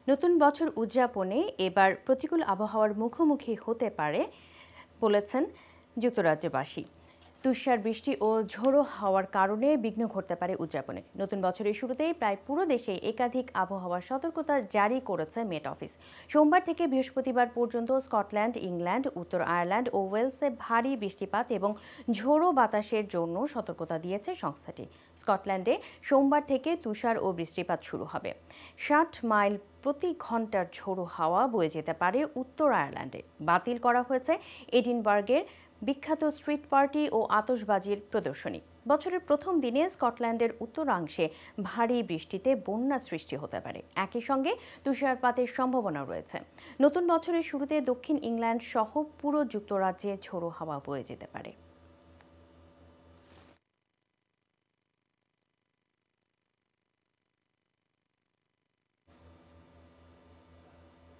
নতুন বছর উদযাপনে এবার প্রতিকূল আবহাওয়ার মুখোমুখি হতে পারে বলেছেন যুক্তরাজ্যবাসী। তুষার বৃষ্টি ও ঝোড়ো হাওয়ার কারণে বিঘ্ন ঘটতে পারে উদযাপনে। নতুন বছরের শুরুতেই প্রায় পুরো দেশে একাধিক আবহাওয়ার সতর্কতা জারি করেছে মেট অফিস। সোমবার থেকে বৃহস্পতিবার পর্যন্ত স্কটল্যান্ড, ইংল্যান্ড, উত্তর আয়ারল্যান্ড ও ওয়েলসে ভারী বৃষ্টিপাত এবং ঝোড়ো বাতাসের জন্য সতর্কতা দিয়েছে সংস্থাটি। স্কটল্যান্ডে সোমবার থেকে তুষার ও বৃষ্টিপাত শুরু হবে। ৬০ মাইল প্রতি ঘন্টার ঝোড়ো হাওয়া বয়ে যেতে পারে উত্তর আয়ারল্যান্ডে। বাতিল করা হয়েছে এডিনবার্গের বিখ্যাত স্ট্রিট পার্টি ও আতশবাজির প্রদর্শনী। বছরের প্রথম দিনে স্কটল্যান্ডের উত্তরাংশে ভারী বৃষ্টিতে বন্যা সৃষ্টি হতে পারে। একই সঙ্গে তুষারপাতের সম্ভাবনা রয়েছে। নতুন বছরের শুরুতে দক্ষিণ ইংল্যান্ড সহ পুরো যুক্তরাজ্যে ঝোড়ো হাওয়া বয়ে যেতে পারে।